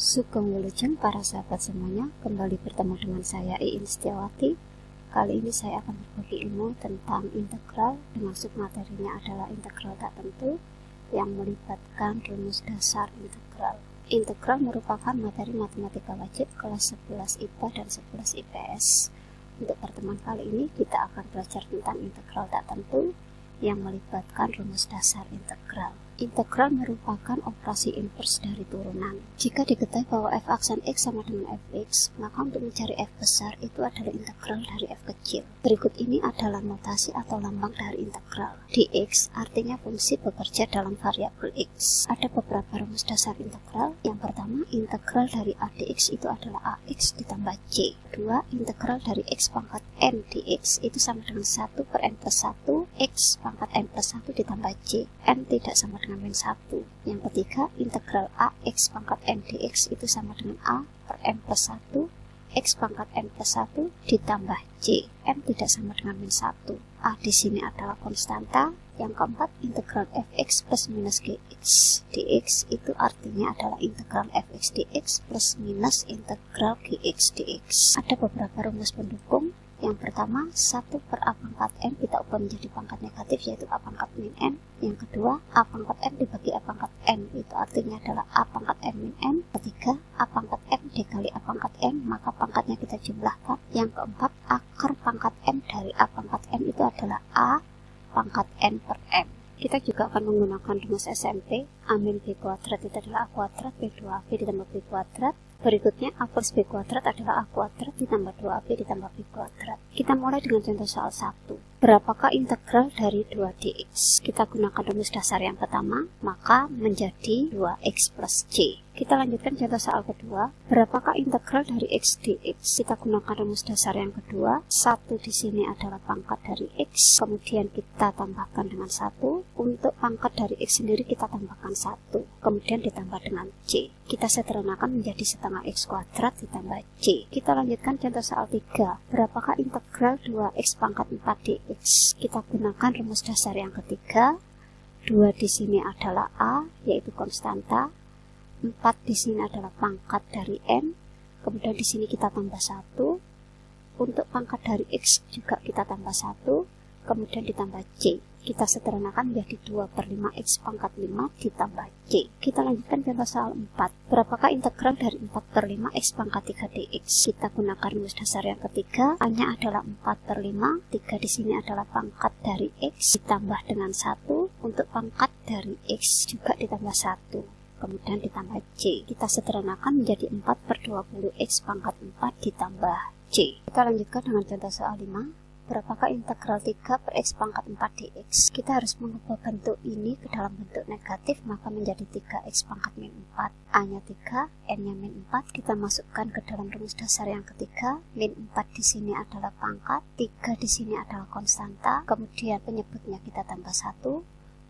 Sugeng Wilujeng para sahabat semuanya, kembali bertemu dengan saya Iin Setiawati. Kali ini saya akan berbagi ilmu tentang integral dengan submaterinya adalah integral tak tentu yang melibatkan rumus dasar integral. Integral merupakan materi matematika wajib kelas 11 IPA dan 11 IPS. Untuk pertemuan kali ini kita akan belajar tentang integral tak tentu yang melibatkan rumus dasar integral. Integral merupakan operasi inverse dari turunan. Jika diketahui bahwa f aksen x sama dengan fx, maka untuk mencari f besar itu adalah integral dari f kecil. Berikut ini adalah notasi atau lambang dari integral. Dx artinya fungsi bekerja dalam variabel x. Ada beberapa rumus dasar integral. Yang pertama, integral dari a dx itu adalah ax ditambah c. Kedua, integral dari x pangkat n dx itu sama dengan 1 per n plus 1 x pangkat n plus 1 ditambah c. N tidak sama dengan min 1. Yang ketiga, integral ax pangkat n dx itu sama dengan a per n plus 1 x pangkat n plus 1 ditambah c. N tidak sama dengan min 1. A di sini adalah konstanta. Yang keempat, integral fx plus minus gx dx itu artinya adalah integral fx dx plus minus integral gx dx. Ada beberapa rumus pendukung. Yang pertama, 1 per a pangkat n kita ubah menjadi pangkat negatif, yaitu a pangkat min n. Yang kedua, a pangkat n dibagi a pangkat n, itu artinya adalah a pangkat n min n. Ketiga, a pangkat n dikali a pangkat n, maka pangkatnya kita jumlahkan. Yang keempat, akar pangkat n dari a pangkat n itu adalah a pangkat n per m. Kita juga akan menggunakan rumus SMP. A min b kuadrat itu adalah a kuadrat, b 2ab ditambah b kuadrat. Berikutnya, a plus b kuadrat adalah a kuadrat ditambah 2ab ditambah b kuadrat. Kita mulai dengan contoh soal 1. Berapakah integral dari 2dx? Kita gunakan rumus dasar yang pertama, maka menjadi 2x plus c. Kita lanjutkan contoh soal kedua. Berapakah integral dari x dx? Kita gunakan rumus dasar yang kedua. 1 di sini adalah pangkat dari x, kemudian kita tambahkan dengan 1. Untuk pangkat dari x sendiri kita tambahkan 1, kemudian ditambah dengan c. Kita sederhanakan menjadi setengah x kuadrat ditambah c. Kita lanjutkan contoh soal 3. Berapakah integral 2x pangkat 4 dx? Kita gunakan rumus dasar yang ketiga. 2 di sini adalah a, yaitu konstanta. 4 di sini adalah pangkat dari n, kemudian di sini kita tambah 1. Untuk pangkat dari x juga kita tambah 1, kemudian ditambah c. Kita sederhanakan menjadi 2 per 5x pangkat 5 ditambah c. Kita lanjutkan contoh soal 4. Berapakah integral dari 4 per 5x pangkat 3 dx? Kita gunakan rumus dasar yang ketiga. A-nya adalah 4 per 5. 3 di sini adalah pangkat dari x ditambah dengan 1. Untuk pangkat dari x juga ditambah 1. Kemudian ditambah c. Kita sederhanakan menjadi 4 per 20x pangkat 4 ditambah c. Kita lanjutkan dengan contoh soal 5. Berapakah integral 3 per x pangkat 4 dx? Kita harus mengubah bentuk ini ke dalam bentuk negatif, maka menjadi 3x pangkat min 4. A-nya 3, n-nya min 4. Kita masukkan ke dalam rumus dasar yang ketiga. Min 4 di sini adalah pangkat, 3 di sini adalah konstanta, kemudian penyebutnya kita tambah 1.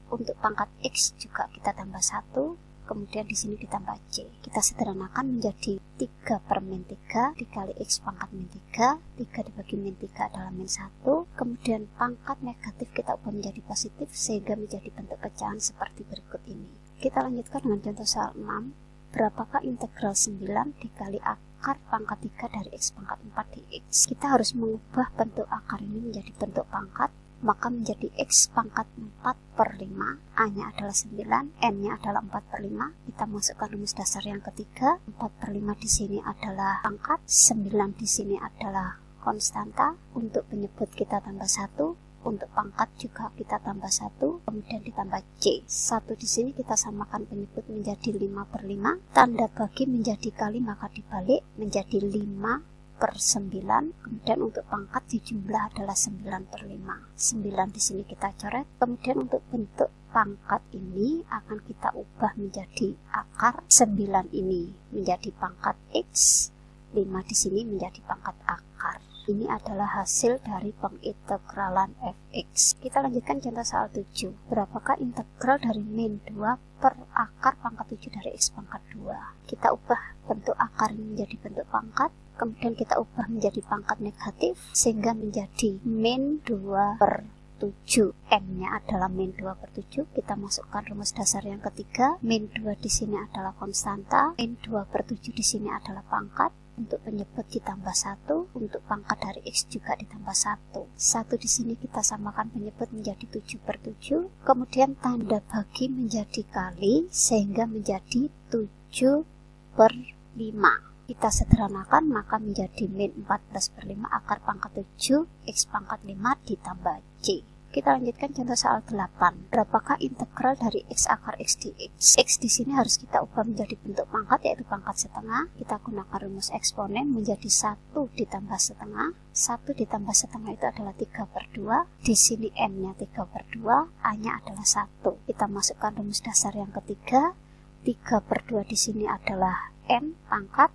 Untuk pangkat x juga kita tambah 1. Kemudian di sini ditambah c. Kita sederhanakan menjadi 3 per min 3 dikali x pangkat min 3. 3 dibagi min 3 adalah min 1. Kemudian pangkat negatif kita ubah menjadi positif sehingga menjadi bentuk pecahan seperti berikut ini. Kita lanjutkan dengan contoh soal 6. Berapakah integral 9 dikali akar pangkat 3 dari x pangkat 4 dx? Kita harus mengubah bentuk akar ini menjadi bentuk pangkat, maka menjadi x pangkat 4 per 5, a-nya adalah 9, n-nya adalah 4 per 5. Kita masukkan rumus dasar yang ketiga. 4 per 5 di sini adalah pangkat, 9 di sini adalah konstanta. Untuk penyebut kita tambah 1, untuk pangkat juga kita tambah 1, kemudian ditambah c. 1 di sini kita samakan penyebut menjadi 5 per 5, tanda bagi menjadi kali maka dibalik menjadi 5 per 9, kemudian untuk pangkat dijumlah adalah 9 per 5. 9 di sini kita coret, kemudian untuk bentuk pangkat ini akan kita ubah menjadi akar, 9 ini menjadi pangkat x, 5 di sini menjadi pangkat akar. Ini adalah hasil dari pengintegralan fx. Kita lanjutkan contoh soal 7. Berapakah integral dari min 2 per akar pangkat 7 dari x pangkat 2? Kita ubah bentuk akar ini menjadi bentuk pangkat, kemudian kita ubah menjadi pangkat negatif sehingga menjadi min 2 per 7. M-nya adalah min 2 per 7. Kita masukkan rumus dasar yang ketiga. Min 2 di sini adalah konstanta. Min 2 per 7 di sini adalah pangkat. Untuk penyebut ditambah 1. Untuk pangkat dari X juga ditambah 1. 1 di sini kita samakan penyebut menjadi 7 per 7. Kemudian tanda bagi menjadi kali sehingga menjadi 7 per 5. Kita sederhanakan maka menjadi min 14 per 5 akar pangkat 7 X pangkat 5 ditambah C. Kita lanjutkan contoh soal 8. Berapakah integral dari X akar X dx? X di sini harus kita ubah menjadi bentuk pangkat yaitu pangkat setengah. Kita gunakan rumus eksponen menjadi 1 ditambah setengah. 1 ditambah setengah itu adalah 3 per 2. Di sini M-nya 3 per 2, A-nya adalah 1. Kita masukkan rumus dasar yang ketiga. 3 per 2 di sini adalah M pangkat.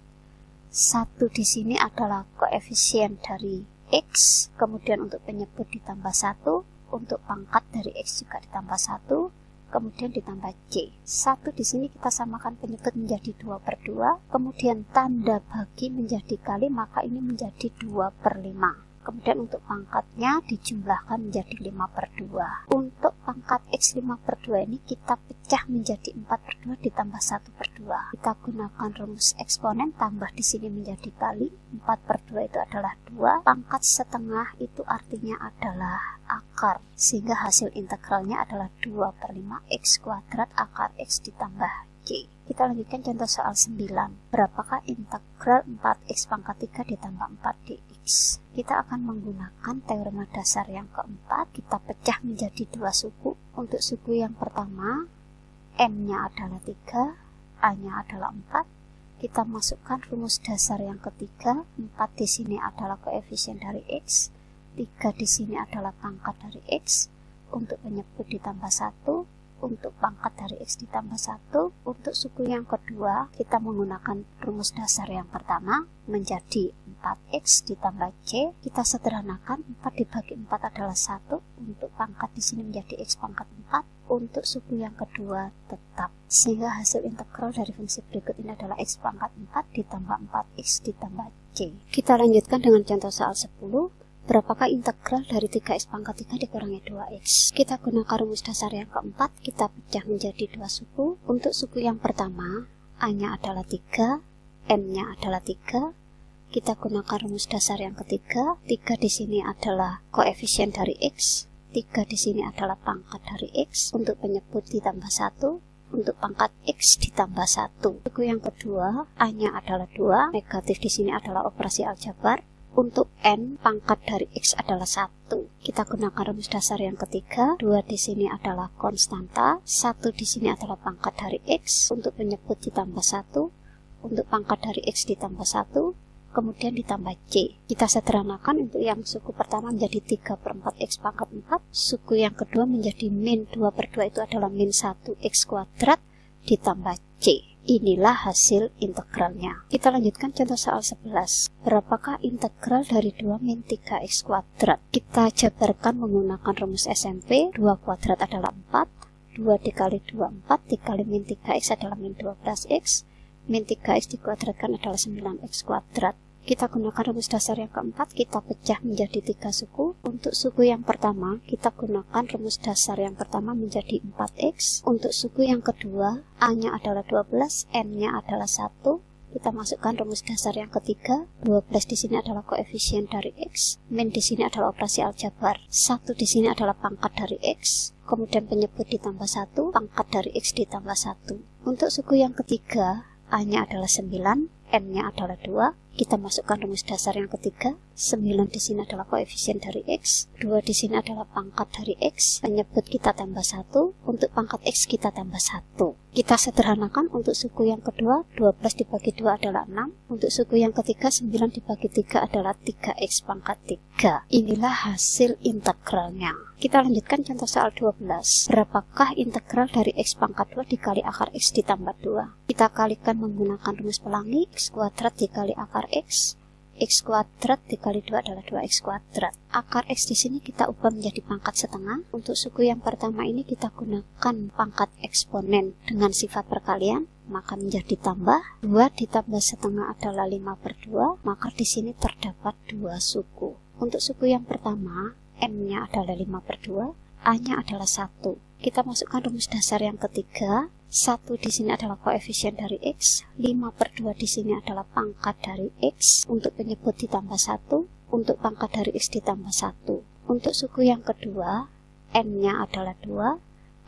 1 di sini adalah koefisien dari X, kemudian untuk penyebut ditambah 1, untuk pangkat dari X juga ditambah 1, kemudian ditambah C. 1 di sini kita samakan penyebut menjadi 2 per 2, kemudian tanda bagi menjadi kali, maka ini menjadi 2 per 5. Kemudian untuk pangkatnya dijumlahkan menjadi 5 per 2. Untuk pangkat X 5 per 2 ini kita pecah menjadi 4 per 2 ditambah 1 per 2. Kita gunakan rumus eksponen, tambah di sini menjadi kali. 4 per 2 itu adalah 2. Pangkat setengah itu artinya adalah akar. Sehingga hasil integralnya adalah 2 per 5 X kuadrat akar X ditambah C. Kita lanjutkan contoh soal 9. Berapakah integral 4X pangkat 3 ditambah 4dx? Kita akan menggunakan teorema dasar yang keempat. Kita pecah menjadi dua suku. Untuk suku yang pertama, M-nya adalah 3, A-nya adalah 4. Kita masukkan rumus dasar yang ketiga. 4 di sini adalah koefisien dari X. 3 di sini adalah pangkat dari X. Untuk penyebut ditambah 1. Untuk pangkat dari X ditambah 1. Untuk suku yang kedua, kita menggunakan rumus dasar yang pertama menjadi 4X ditambah C. Kita sederhanakan, 4 dibagi 4 adalah 1. Untuk pangkat di sini menjadi X pangkat 4. Untuk suku yang kedua tetap. Sehingga hasil integral dari fungsi berikut ini adalah X pangkat 4 ditambah 4X ditambah C. Kita lanjutkan dengan contoh soal 10. Berapakah integral dari 3x pangkat 3 dikurangi 2x? Kita gunakan rumus dasar yang keempat, kita pecah menjadi dua suku. Untuk suku yang pertama, A-nya adalah 3, M-nya adalah 3. Kita gunakan rumus dasar yang ketiga, 3 di sini adalah koefisien dari X, 3 di sini adalah pangkat dari X. Untuk penyebut ditambah 1, untuk pangkat X ditambah 1. Suku yang kedua, A-nya adalah 2, negatif di sini adalah operasi aljabar. Untuk N, pangkat dari X adalah 1. Kita gunakan rumus dasar yang ketiga. 2 di sini adalah konstanta. 1 di sini adalah pangkat dari X. Untuk penyebut ditambah 1. Untuk pangkat dari X ditambah 1. Kemudian ditambah C. Kita sederhanakan, untuk yang suku pertama menjadi 3 per 4X pangkat 4. Suku yang kedua menjadi min 2 per 2 itu adalah min 1X kuadrat ditambah C. Inilah hasil integralnya. Kita lanjutkan contoh soal 11. Berapakah integral dari 2 min 3x kuadrat? Kita jabarkan menggunakan rumus SMP. 2 kuadrat adalah 4. 2 dikali 2, 4. Dikali min 3x adalah min 12x. Min 3x dikuadratkan adalah 9x kuadrat. Kita gunakan rumus dasar yang keempat, kita pecah menjadi 3 suku. Untuk suku yang pertama, kita gunakan rumus dasar yang pertama menjadi 4x. Untuk suku yang kedua, A-nya adalah 12, M-nya adalah 1. Kita masukkan rumus dasar yang ketiga, 12 di sini adalah koefisien dari X, min di sini adalah operasi aljabar, 1 di sini adalah pangkat dari X, kemudian penyebut ditambah 1, pangkat dari X ditambah 1. Untuk suku yang ketiga, A-nya adalah 9, M-nya adalah 2. Kita masukkan rumus dasar yang ketiga. 9 di sini adalah koefisien dari X. 2 di sini adalah pangkat dari X. Penyebut kita tambah 1. Untuk pangkat X kita tambah 1. Kita sederhanakan, untuk suku yang kedua, 12 dibagi 2 adalah 6. Untuk suku yang ketiga, 9 dibagi 3 adalah 3X pangkat 3. Inilah hasil integralnya. Kita lanjutkan contoh soal 12. Berapakah integral dari X pangkat 2 dikali akar X ditambah 2? Kita kalikan menggunakan rumus pelangi. X kuadrat dikali akar X. X kuadrat dikali 2 adalah 2X kuadrat. Akar X di sini kita ubah menjadi pangkat setengah. Untuk suku yang pertama ini kita gunakan pangkat eksponen dengan sifat perkalian, maka menjadi tambah. 2 ditambah setengah adalah 5 per 2, maka di sini terdapat 2 suku. Untuk suku yang pertama, M-nya adalah 5/2, A-nya adalah 1. Kita masukkan rumus dasar yang ketiga. 1 di sini adalah koefisien dari X, 5/2 di sini adalah pangkat dari X, untuk penyebut ditambah 1, untuk pangkat dari X ditambah 1. Untuk suku yang kedua, N-nya adalah 2,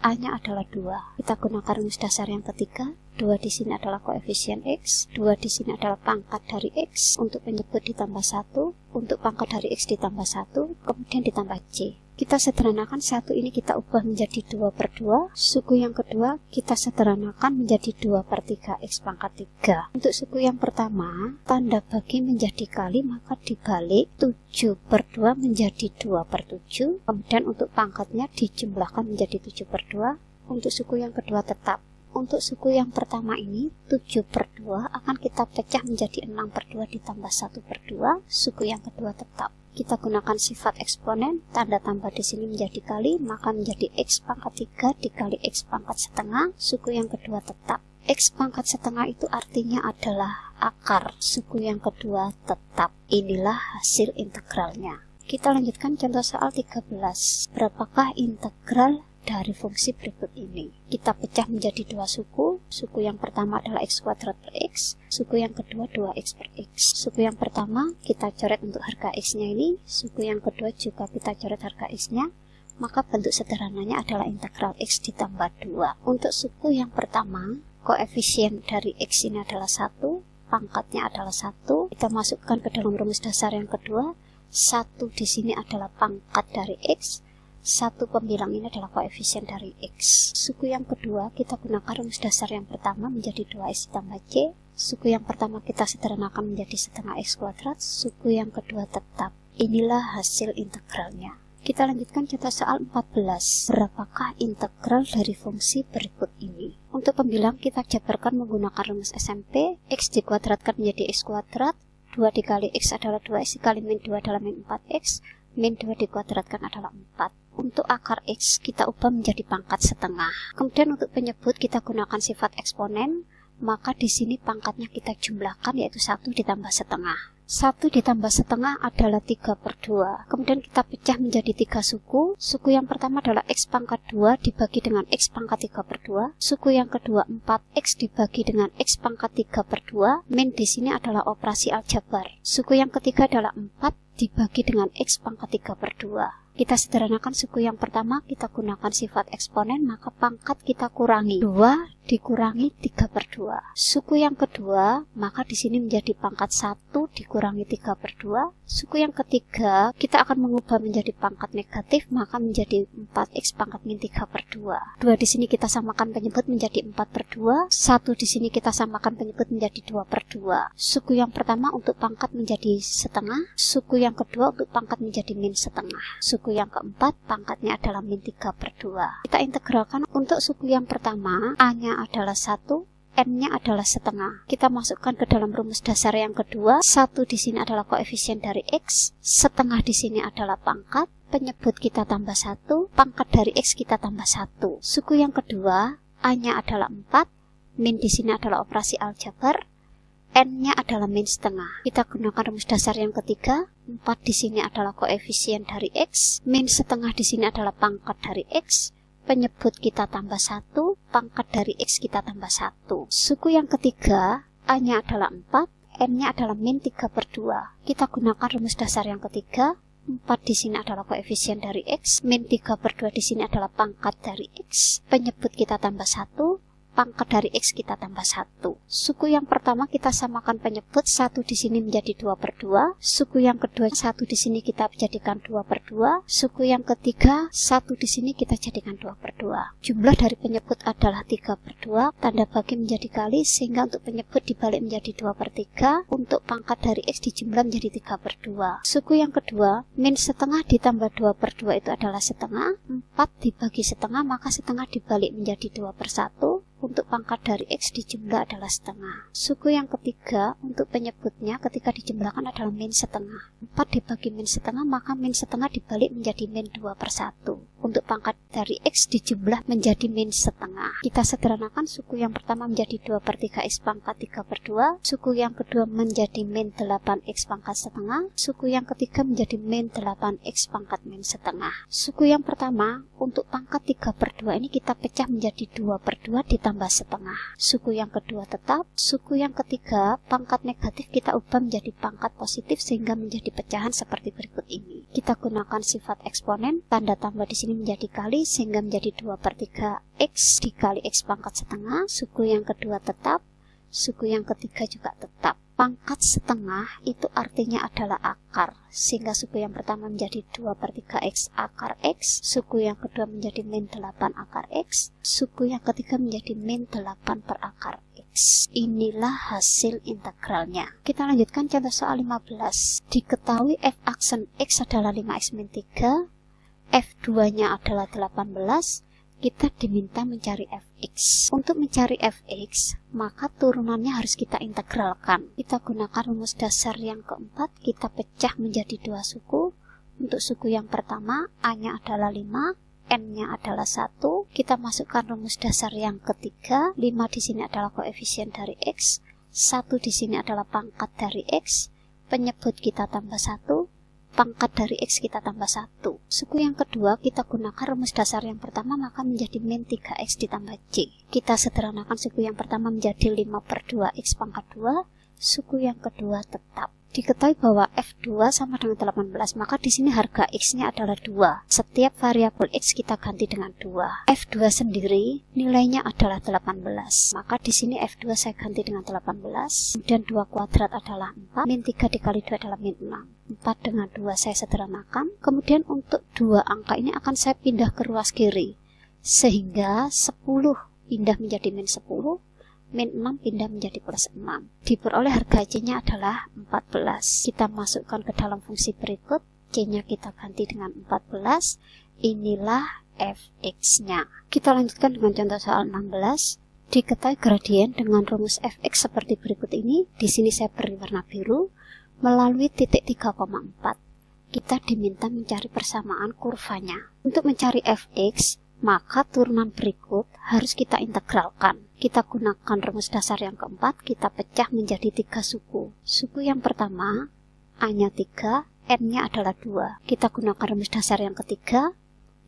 A-nya adalah 2. Kita gunakan rumus dasar yang ketiga. 2 di sini adalah koefisien X, 2 di sini adalah pangkat dari X, untuk penyebut ditambah 1, untuk pangkat dari X ditambah 1, kemudian ditambah C. Kita sederhanakan 1 ini kita ubah menjadi 2/2. Suku yang kedua kita sederhanakan menjadi 2/3 X pangkat 3. Untuk suku yang pertama, tanda bagi menjadi kali, maka dibalik 7/2 menjadi 2/7. Kemudian untuk pangkatnya dijumlahkan menjadi 7/2. Untuk suku yang kedua tetap. Untuk suku yang pertama ini 7/2 akan kita pecah menjadi 6/2 ditambah 1/2. Suku yang kedua tetap. Kita gunakan sifat eksponen, tanda tambah di sini menjadi kali, maka menjadi X pangkat 3 dikali X pangkat setengah. Suku yang kedua tetap. X pangkat setengah itu artinya adalah akar. Suku yang kedua tetap. Inilah hasil integralnya. Kita lanjutkan contoh soal 13. Berapakah integral dari fungsi berikut ini? Kita pecah menjadi dua suku. Suku yang pertama adalah X kuadrat per X, suku yang kedua 2X per X. Suku yang pertama kita coret untuk harga X-nya ini, suku yang kedua juga kita coret harga X-nya, maka bentuk sederhananya adalah integral X ditambah 2. Untuk suku yang pertama, koefisien dari X ini adalah 1, pangkatnya adalah 1. Kita masukkan ke dalam rumus dasar yang kedua. 1 di sini adalah pangkat dari X, 1 pembilang ini adalah koefisien dari X. Suku yang kedua kita gunakan rumus dasar yang pertama menjadi 2X ditambah C. Suku yang pertama kita sederhanakan menjadi setengah X kuadrat. Suku yang kedua tetap. Inilah hasil integralnya. Kita lanjutkan contoh soal 14. Berapakah integral dari fungsi berikut ini? Untuk pembilang kita jabarkan menggunakan rumus SMP. X dikuadratkan menjadi X kuadrat, 2 dikali X adalah 2X, dikali min 2 adalah min 4X, min 2 dikuadratkan adalah 4. Untuk akar X kita ubah menjadi pangkat setengah. Kemudian untuk penyebut kita gunakan sifat eksponen, maka di sini pangkatnya kita jumlahkan, yaitu 1 ditambah setengah. 1 ditambah setengah adalah 3/2. Kemudian kita pecah menjadi 3 suku. Suku yang pertama adalah X pangkat 2 dibagi dengan X pangkat 3/2. Suku yang kedua 4X dibagi dengan X pangkat 3/2. Min di sini adalah operasi aljabar. Suku yang ketiga adalah 4 dibagi dengan X pangkat 3/2. Kita sederhanakan suku yang pertama, kita gunakan sifat eksponen, maka pangkat kita kurangi 2 dikurangi 3/2. Suku yang kedua, maka di sini menjadi pangkat 1 dikurangi 3/2. Suku yang ketiga, kita akan mengubah menjadi pangkat negatif, maka menjadi 4X pangkat min 3/2. 2 di sini kita samakan penyebut menjadi 4/2. 1 di sini kita samakan penyebut menjadi 2/2. Suku yang pertama untuk pangkat menjadi setengah. Suku yang kedua untuk pangkat menjadi min setengah. Suku yang keempat pangkatnya adalah min 3/2. Kita integralkan untuk suku yang pertama, A-nya adalah 1, N-nya adalah setengah. Kita masukkan ke dalam rumus dasar yang kedua. 1 di sini adalah koefisien dari X, setengah di sini adalah pangkat, penyebut kita tambah 1, pangkat dari X kita tambah 1. Suku yang kedua, A-nya adalah 4, min di sini adalah operasi aljabar, N-nya adalah min setengah. Kita gunakan rumus dasar yang ketiga. 4 di sini adalah koefisien dari X, min setengah di sini adalah pangkat dari X, penyebut kita tambah 1, pangkat dari X kita tambah 1. Suku yang ketiga, A-nya adalah 4, N-nya adalah min 3/2. Kita gunakan rumus dasar yang ketiga. 4 di sini adalah koefisien dari X, min 3/2 di sini adalah pangkat dari X, penyebut kita tambah 1, pangkat dari X kita tambah 1. Suku yang pertama kita samakan penyebut, 1 di sini menjadi 2/2. Suku yang kedua 1 di sini kita jadikan 2/2. Suku yang ketiga 1 di sini kita jadikan 2/2. Jumlah dari penyebut adalah 3/2. Tanda bagi menjadi kali sehingga untuk penyebut dibalik menjadi 2/3. Untuk pangkat dari X dijumlah menjadi 3/2. Suku yang kedua min setengah ditambah 2/2 itu adalah setengah. 4 dibagi setengah maka setengah dibalik menjadi 2/1. Untuk pangkat dari X dijumlah adalah setengah. Suku yang ketiga untuk penyebutnya ketika dijumlahkan adalah min setengah. 4 dibagi min setengah maka min setengah dibalik menjadi min 2/1. untuk pangkat dari X dijumlah menjadi min setengah. Kita sederhanakan, suku yang pertama menjadi 2/3 X pangkat 3/2, suku yang kedua menjadi min 8X pangkat setengah, suku yang ketiga menjadi min 8X pangkat min setengah. Suku yang pertama untuk pangkat 3/2 ini kita pecah menjadi 2/2 ditambah setengah. Suku yang kedua tetap, suku yang ketiga pangkat negatif kita ubah menjadi pangkat positif sehingga menjadi pecahan seperti berikut ini. Kita gunakan sifat eksponen, tanda tambah di sini menjadi kali sehingga menjadi 2/3 X dikali X pangkat setengah. Suku yang kedua tetap, suku yang ketiga juga tetap. Pangkat setengah itu artinya adalah akar, sehingga suku yang pertama menjadi 2/3 X akar X, suku yang kedua menjadi min 8 akar X, suku yang ketiga menjadi min 8 per akar X. Inilah hasil integralnya. Kita lanjutkan contoh soal 15. Diketahui f aksen X adalah 5X min 3, F2-nya adalah 18, kita diminta mencari fx. Untuk mencari fx, maka turunannya harus kita integralkan. Kita gunakan rumus dasar yang keempat, kita pecah menjadi dua suku. Untuk suku yang pertama, A-nya adalah 5, N-nya adalah 1. Kita masukkan rumus dasar yang ketiga, 5 di sini adalah koefisien dari X, 1 di sini adalah pangkat dari X, penyebut kita tambah 1, pangkat dari X kita tambah 1. Suku yang kedua kita gunakan rumus dasar yang pertama, maka menjadi min 3X ditambah C. Kita sederhanakan, suku yang pertama menjadi 5/2 X pangkat 2, suku yang kedua tetap. Diketahui bahwa F2 sama dengan 18, maka di sini harga X-nya adalah 2. Setiap variabel X kita ganti dengan 2. F2 sendiri nilainya adalah 18, maka di sini F2 saya ganti dengan 18, kemudian 2 kuadrat adalah 4, min 3 dikali 2 adalah min 6. 4 dengan 2 saya sederhanakan, kemudian untuk dua angka ini akan saya pindah ke ruas kiri, sehingga 10 pindah menjadi min 10, min 6 pindah menjadi plus 6. Diperoleh harga C-nya adalah 14. Kita masukkan ke dalam fungsi berikut, C-nya kita ganti dengan 14. Inilah fx-nya. Kita lanjutkan dengan contoh soal 16. Diketahui gradien dengan rumus fx seperti berikut ini. Di sini saya beri warna biru. Melalui titik 3,4. Kita diminta mencari persamaan kurvanya. Untuk mencari fx, maka turunan berikut harus kita integralkan. Kita gunakan rumus dasar yang keempat, kita pecah menjadi 3 suku. Suku yang pertama, A-nya 3, N-nya adalah 2. Kita gunakan rumus dasar yang ketiga,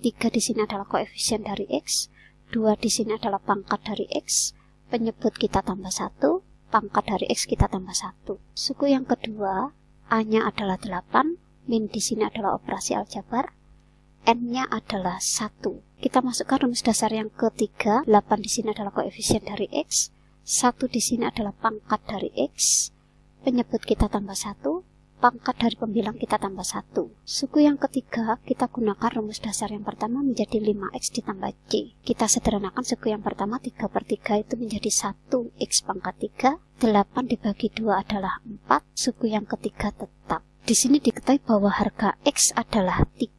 3 di sini adalah koefisien dari X, 2 di sini adalah pangkat dari X, penyebut kita tambah 1, pangkat dari X kita tambah 1. Suku yang kedua, A-nya adalah 8, min di sini adalah operasi aljabar, N-nya adalah 1. Kita masukkan rumus dasar yang ketiga, 8 di sini adalah koefisien dari X, 1 di sini adalah pangkat dari X, penyebut kita tambah 1, pangkat dari pembilang kita tambah 1. Suku yang ketiga, kita gunakan rumus dasar yang pertama menjadi 5X ditambah C. Kita sederhanakan, suku yang pertama 3/3 itu menjadi 1X pangkat 3, 8 dibagi 2 adalah 4, suku yang ketiga tetap. Di sini diketahui bahwa harga X adalah 3.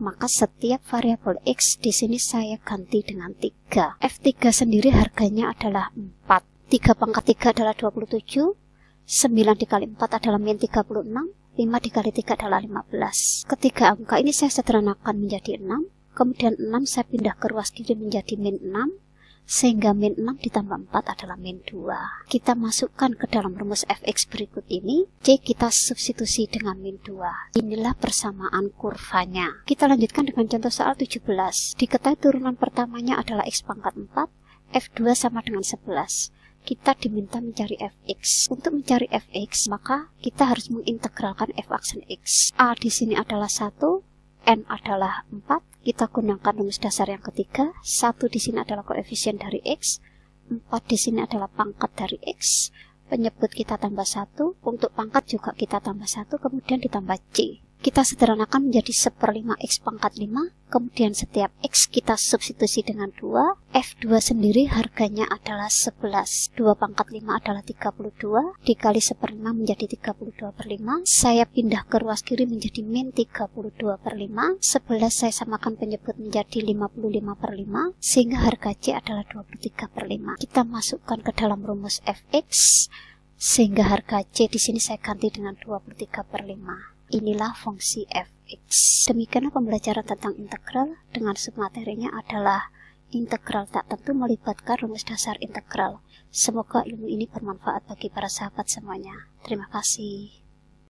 Maka setiap variabel X di sini saya ganti dengan 3. F3 sendiri harganya adalah 4. 3 pangkat 3 adalah 27. 9 dikali 4 adalah min 36. 5 dikali 3 adalah 15. Ketiga angka ini saya sederhanakan menjadi 6. Kemudian 6 saya pindah ke ruas kiri menjadi min 6. Sehingga min 6 ditambah 4 adalah min 2. Kita masukkan ke dalam rumus fx berikut ini. C kita substitusi dengan min 2. Inilah persamaan kurvanya. Kita lanjutkan dengan contoh soal 17. Diketahui turunan pertamanya adalah X pangkat 4. F2 sama dengan 11. Kita diminta mencari fx. Untuk mencari fx, maka kita harus mengintegralkan f aksen X. A di sini adalah 1. N adalah 4, kita gunakan rumus dasar yang ketiga, 1 di sini adalah koefisien dari X, 4 di sini adalah pangkat dari X, penyebut kita tambah 1, untuk pangkat juga kita tambah 1, kemudian ditambah C. Kita sederhanakan menjadi 1/5 X pangkat 5, kemudian setiap X kita substitusi dengan 2, F2 sendiri harganya adalah 11, 2 pangkat 5 adalah 32, dikali 1/5 menjadi 32/5, saya pindah ke ruas kiri menjadi min 32/5, 11 saya samakan penyebut menjadi 55/5, sehingga harga C adalah 23/5. Kita masukkan ke dalam rumus fx, sehingga harga C di sini saya ganti dengan 23/5. Inilah fungsi fx. X. Demikianlah pembelajaran tentang integral dengan submaterinya adalah integral tak tentu melibatkan rumus dasar integral. Semoga ilmu ini bermanfaat bagi para sahabat semuanya. Terima kasih.